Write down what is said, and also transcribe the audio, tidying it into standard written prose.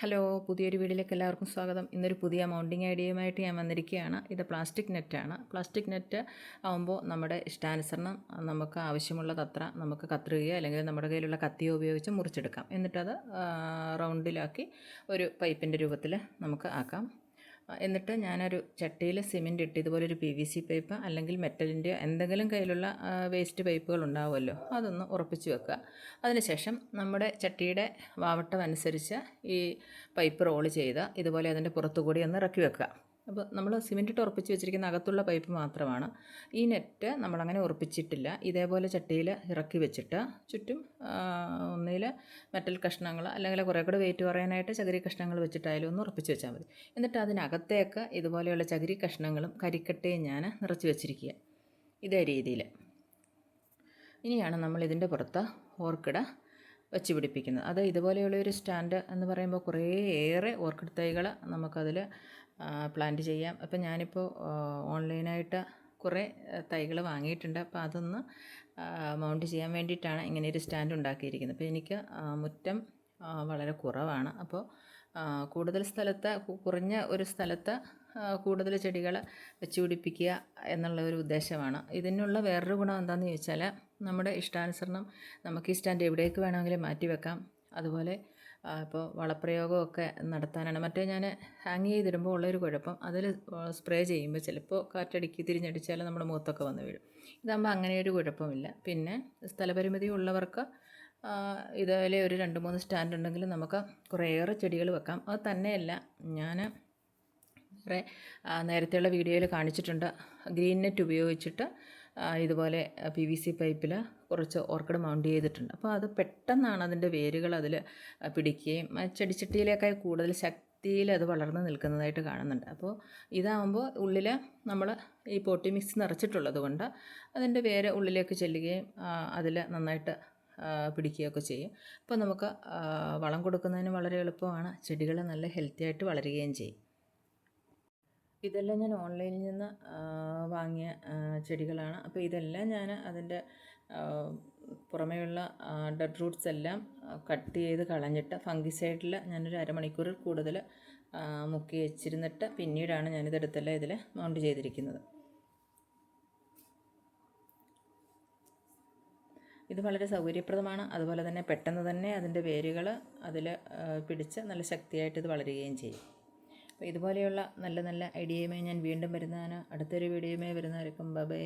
Hello, പുതിയൊരു വീഡിയോയിലേക്ക് എല്ലാവർക്കും സ്വാഗതം. ഇന്നൊരു പുതിയ മൗണ്ടിങ് ഐഡിയയുമായിട്ട് ഞാൻ വന്നിരിക്കുകയാണ്. ഇത് പ്ലാസ്റ്റിക് നെറ്റാണ്. പ്ലാസ്റ്റിക് നെറ്റ് ആകുമ്പോൾ നമ്മുടെ ഇഷ്ടാനുസരണം നമുക്ക് ആവശ്യമുള്ളതത്ര നമുക്ക് കത്രികയോ അല്ലെങ്കിൽ നമ്മുടെ കയ്യിലുള്ള കത്തിയോ ഉപയോഗിച്ച് മുറിച്ചെടുക്കാം. എന്നിട്ടത് റൗണ്ടിലാക്കി ഒരു പൈപ്പിൻ്റെ രൂപത്തിൽ നമുക്ക് ആക്കാം. എന്നിട്ട് ഞാനൊരു ചട്ടിയിൽ സിമെൻറ്റ് ഇട്ട് ഇതുപോലൊരു PVC പൈപ്പ് അല്ലെങ്കിൽ മെറ്റലിൻ്റെ എന്തെങ്കിലും കയ്യിലുള്ള വേസ്റ്റ് പൈപ്പുകൾ ഉണ്ടാവുമല്ലോ, അതൊന്ന് ഉറപ്പിച്ച് വെക്കുക. അതിനുശേഷം നമ്മുടെ ചട്ടിയുടെ വാവട്ടം അനുസരിച്ച് ഈ പൈപ്പ് റോള് ചെയ്ത് ഇതുപോലെ അതിൻ്റെ പുറത്തുകൂടി ഒന്ന് ഇറക്കി വെക്കുക. അപ്പോൾ നമ്മൾ സിമെൻറ്റ് ഇട്ട് ഉറപ്പിച്ച് വെച്ചിരിക്കുന്ന അകത്തുള്ള പൈപ്പ് മാത്രമാണ്. ഈ നെറ്റ് നമ്മളങ്ങനെ ഉറപ്പിച്ചിട്ടില്ല. ഇതേപോലെ ചട്ടിയിൽ ഇറക്കി വെച്ചിട്ട് ചുറ്റും ഒന്നിൽ മെറ്റൽ കഷ്ണങ്ങൾ അല്ലെങ്കിൽ കുറേ കൂടെ വെയിറ്റ് കുറയാനായിട്ട് ചകിരി കഷ്ണങ്ങൾ വെച്ചിട്ടായാലും ഒന്ന് ഉറപ്പിച്ച് വെച്ചാൽ മതി. എന്നിട്ട് അതിനകത്തേക്ക് ഇതുപോലെയുള്ള ചകിരി കഷ്ണങ്ങളും കരിക്കട്ടയും ഞാൻ നിറച്ച് വെച്ചിരിക്കുക. ഇതേ രീതിയിൽ ഇനിയാണ് നമ്മൾ ഇതിൻ്റെ പുറത്ത് ഓർക്കിഡ് വെച്ച് പിടിപ്പിക്കുന്നത്. അത് ഇതുപോലെയുള്ളൊരു സ്റ്റാൻഡ് എന്ന് പറയുമ്പോൾ കുറേയേറെ ഓർക്കിഡ് തൈകൾ നമുക്കതിൽ പ്ലാന്റ് ചെയ്യാം. അപ്പോൾ ഞാനിപ്പോൾ ഓൺലൈനായിട്ട് കുറേ തൈകൾ വാങ്ങിയിട്ടുണ്ട്. അപ്പോൾ അതൊന്ന് മൗണ്ട് ചെയ്യാൻ വേണ്ടിയിട്ടാണ് ഇങ്ങനെയൊരു സ്റ്റാൻഡ് ഉണ്ടാക്കിയിരിക്കുന്നത്. അപ്പോൾ എനിക്ക് മുറ്റം വളരെ കുറവാണ്. അപ്പോൾ കൂടുതൽ സ്ഥലത്ത് കുറഞ്ഞ ഒരു സ്ഥലത്ത് കൂടുതൽ ചെടികൾ വെച്ച് പിടിപ്പിക്കുക എന്നുള്ള ഒരു ഉദ്ദേശമാണ്. ഇതിനുള്ള വേറൊരു ഗുണം എന്താണെന്ന് ചോദിച്ചാൽ നമ്മുടെ ഇഷ്ടാനുസരണം നമുക്ക് ഈ സ്റ്റാൻഡ് എവിടേക്ക് വേണമെങ്കിലും മാറ്റി വെക്കാം. അതുപോലെ ഇപ്പോൾ വളപ്രയോഗമൊക്കെ നടത്താനാണ്. മറ്റേ ഞാൻ ഹാങ് ചെയ്തിടുമ്പോൾ ഉള്ളൊരു കുഴപ്പം, അതിൽ സ്പ്രേ ചെയ്യുമ്പോൾ ചിലപ്പോൾ കാറ്റടിക്ക് തിരിഞ്ഞടിച്ചാൽ നമ്മുടെ മുഖത്തൊക്കെ വന്ന് വീഴും. ഇതാകുമ്പോൾ അങ്ങനെയൊരു കുഴപ്പമില്ല. പിന്നെ സ്ഥലപരിമിതി ഉള്ളവർക്ക് ഇതുപോലെ ഒരു 2-3 സ്റ്റാൻഡ് ഉണ്ടെങ്കിൽ നമുക്ക് കുറേയേറെ ചെടികൾ വെക്കാം. അത് തന്നെയല്ല, ഞാൻ നേരത്തെയുള്ള വീഡിയോയിൽ കാണിച്ചിട്ടുണ്ട്. ഗ്രീൻ നെറ്റ് ഉപയോഗിച്ചിട്ട് ഇതുപോലെ PVC പൈപ്പിൽ കുറച്ച് ഓർക്കിഡ് മൗണ്ട് ചെയ്തിട്ടുണ്ട്. അപ്പോൾ അത് പെട്ടെന്നാണ് അതിൻ്റെ വേരുകൾ അതിൽ പിടിക്കുകയും ചെടിച്ചട്ടിയിലേക്കായി കൂടുതൽ ശക്തിയിൽ അത് വളർന്ന് നിൽക്കുന്നതായിട്ട് കാണുന്നുണ്ട്. അപ്പോൾ ഇതാകുമ്പോൾ ഉള്ളിൽ നമ്മൾ ഈ പോട്ടി മിക്സ് നിറച്ചിട്ടുള്ളത് കൊണ്ട് അതിൻ്റെ വേര് ഉള്ളിലേക്ക് ചെല്ലുകയും അതിൽ നന്നായിട്ട് പിടിക്കുകയൊക്കെ ചെയ്യും. അപ്പോൾ നമുക്ക് വളം കൊടുക്കുന്നതിന് വളരെ എളുപ്പമാണ്. ചെടികൾ നല്ല ഹെൽത്തി ആയിട്ട് വളരുകയും ചെയ്യും. ഇതെല്ലാം ഞാൻ ഓൺലൈനിൽ നിന്ന് വാങ്ങിയ ചെടികളാണ്. അപ്പോൾ ഇതെല്ലാം ഞാൻ അതിൻ്റെ പുറമേയുള്ള ഡെഡ് റൂട്ട്സ് എല്ലാം കട്ട് ചെയ്ത് കളഞ്ഞിട്ട് ഫംഗിസൈഡിൽ ഞാനൊരു അരമണിക്കൂറിൽ കൂടുതൽ മുക്കി വെച്ചിരുന്നിട്ട് പിന്നീടാണ് ഞാനിതെടുത്തെല്ലാം ഇതിൽ മൗണ്ട് ചെയ്തിരിക്കുന്നത്. ഇത് വളരെ സൗകര്യപ്രദമാണ്. അതുപോലെ തന്നെ പെട്ടെന്ന് തന്നെ അതിൻ്റെ വേരുകൾ അതിൽ പിടിച്ച് നല്ല ശക്തിയായിട്ട് ഇത് വളരുകയും ചെയ്യും. അപ്പോൾ ഇതുപോലെയുള്ള നല്ല നല്ല ഐഡിയയുമായി ഞാൻ വീണ്ടും വരുന്നതാണ്. അടുത്തൊരു വീഡിയോയുമായി വരുന്നതായിരിക്കും. ബൈ.